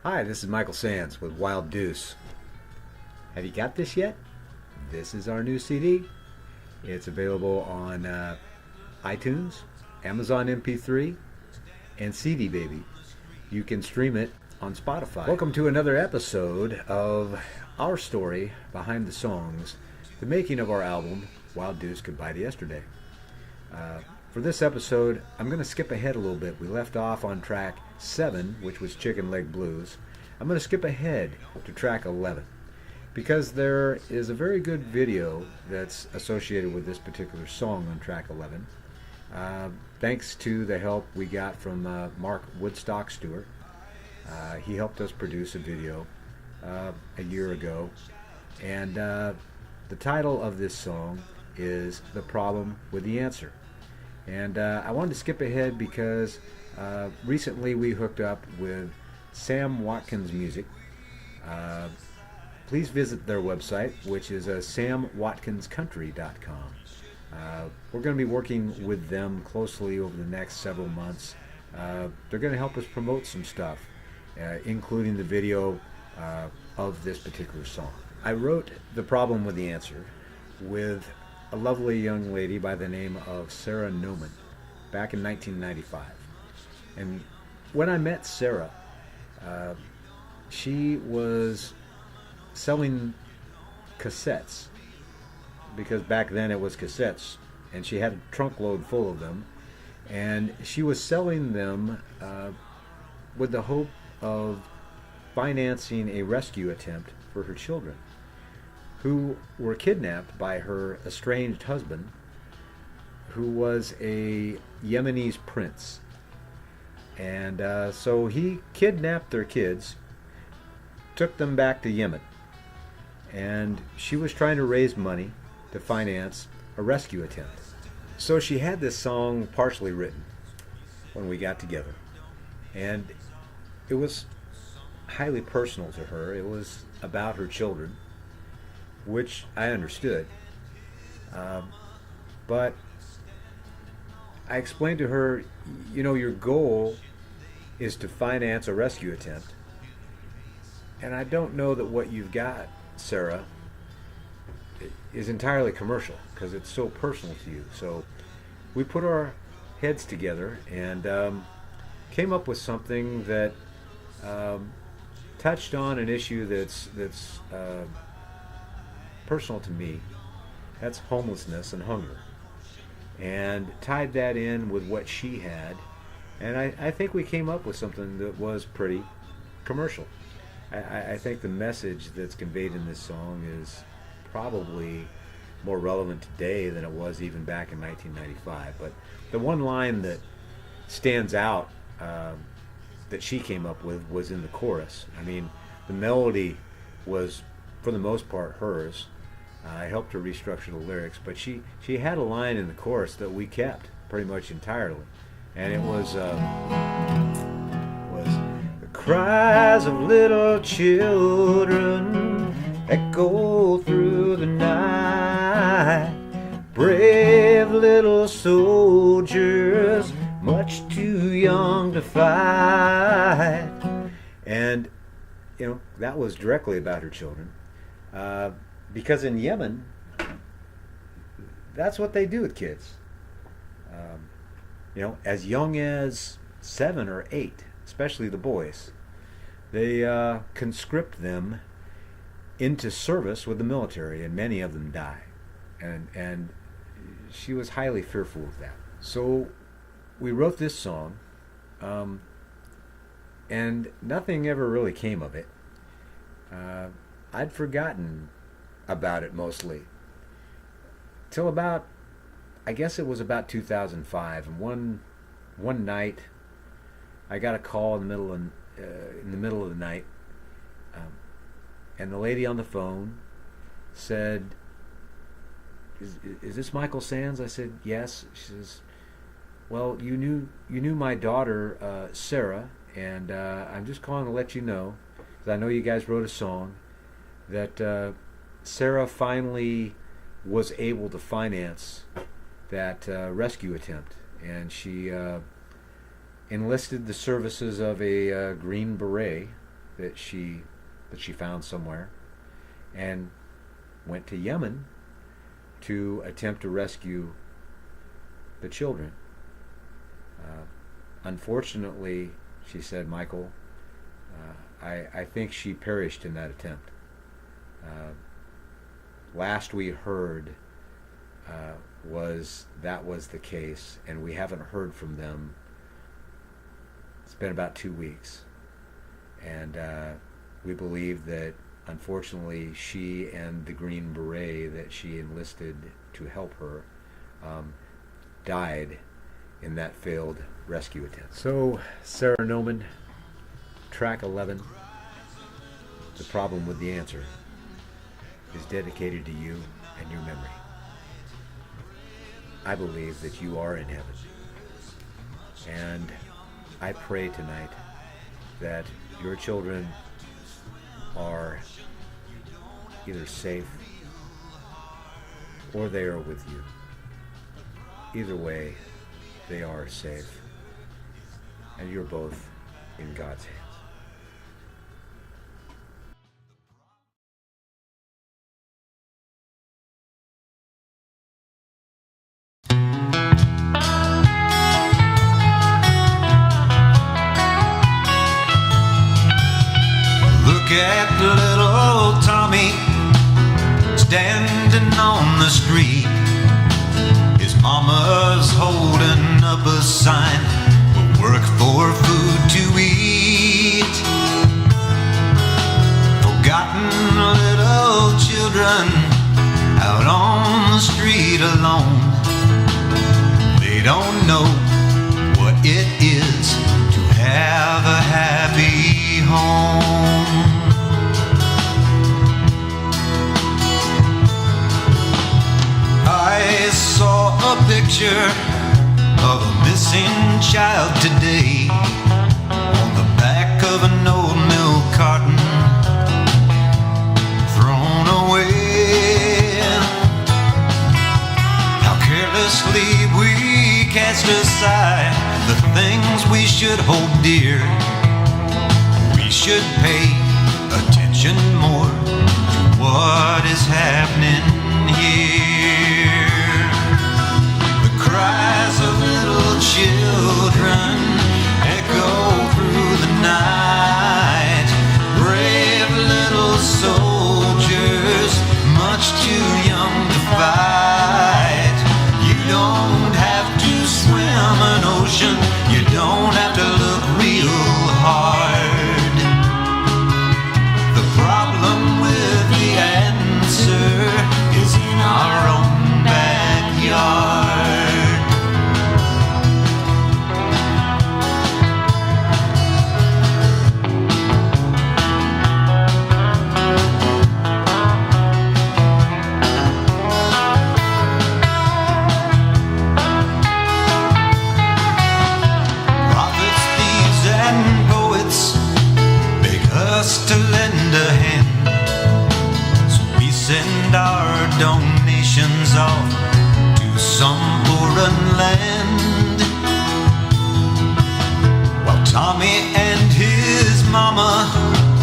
Hi, this is Michael Sands with Wild Deuce. Have you got this yet? This is our new CD. It's available on iTunes, Amazon MP3, and CD Baby. You can stream it on Spotify. Welcome to another episode of our story behind the songs, the making of our album, Wild Deuce Goodbye to Yesterday. For this episode, I'm going to skip ahead a little bit. We left off on track 7, which was Chicken Leg Blues. I'm going to skip ahead to track 11 because there is a very good video that's associated with this particular song on track 11. Thanks to the help we got from Mark Woodstock Stewart. He helped us produce a video a year ago, and the title of this song is The Problem with the Answer. And I wanted to skip ahead because recently we hooked up with Sam Watkins Music. Please visit their website, which is samwatkinscountry.com. We're going to be working with them closely over the next several months. They're going to help us promote some stuff, including the video of this particular song. I wrote The Problem with the Answer with a lovely young lady by the name of Sarah Newman back in 1995. And when I met Sarah, she was selling cassettes, because back then it was cassettes, and she had a trunk load full of them, and she was selling them with the hope of financing a rescue attempt for her children, who were kidnapped by her estranged husband, who was a Yemenis prince. And so he kidnapped their kids, took them back to Yemen, and she was trying to raise money to finance a rescue attempt. So she had this song partially written when we got together, and it was highly personal to her. It was about her children, which I understood, but I explained to her, you know, your goal is to finance a rescue attempt, and I don't know that what you've got, Sarah, is entirely commercial, because it's so personal to you. So we put our heads together and came up with something that touched on an issue that's personal to me. That's homelessness and hunger, and tied that in with what she had, and I think we came up with something that was pretty commercial. I think the message that's conveyed in this song is probably more relevant today than it was even back in 1995. But the one line that stands out that she came up with was in the chorus. I mean, the melody was, for the most part, hers. I helped her restructure the lyrics, but she had a line in the chorus that we kept pretty much entirely, and it was the cries of little children echo through the night, brave little soldiers, much too young to fight. And you know, that was directly about her children. Because in Yemen, that's what they do with kids. You know, as young as 7 or 8, especially the boys, they conscript them into service with the military, and many of them die. And she was highly fearful of that. So we wrote this song, and nothing ever really came of it. I'd forgotten about it mostly till about, I guess it was about 2005, and one night I got a call in the middle of the night, and the lady on the phone said, is this Michael Sands? I said, yes. She says, well, you knew my daughter Sarah, and I'm just calling to let you know, because I know you guys wrote a song, that Sarah finally was able to finance that rescue attempt, and she enlisted the services of a Green Beret that she found somewhere, and went to Yemen to attempt to rescue the children. Unfortunately, she said, Michael, I think she perished in that attempt. Last we heard was the case, and we haven't heard from them. It's been about 2 weeks, and we believe that unfortunately she and the Green Beret that she enlisted to help her died in that failed rescue attempt. So, Sarah Noman, track 11, The Problem with the Answer, is dedicated to you and your memory. I believe that you are in heaven, and I pray tonight that your children are either safe or they are with you. Either way, they are safe, and you're both in God's hands. Look at little Tommy standing on the street. His mama's holding up a sign, "We'll work for food to eat." Forgotten little children out on the street alone. They don't know what it is to have a happy home. I saw a picture of a missing child today on the back of an old milk carton, thrown away. How carelessly we cast aside the things we should hold dear. We should pay attention more to what is happening here. The cries of little children echo through the night. Brave little soldiers, much too young to fight. You don't have to swim an ocean, you don't have to look real hard. The problem with the answer is in our own backyard. Prophets, thieves, and poets beg us to lend a hand, so we send our donations off to some foreign land. While Tommy and his mama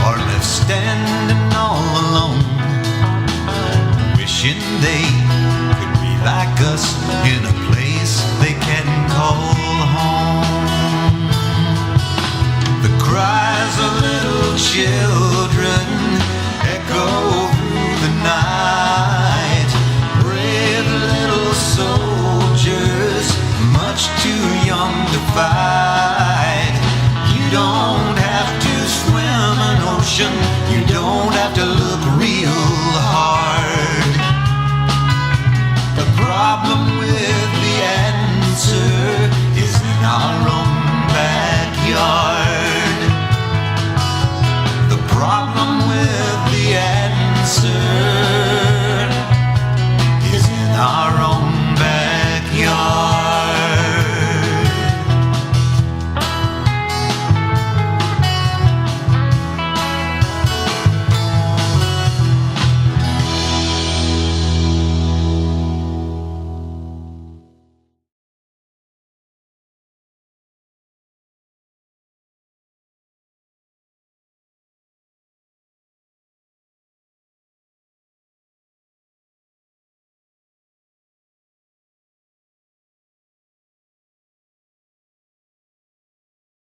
are left standing all alone, wishing they could be like us in a place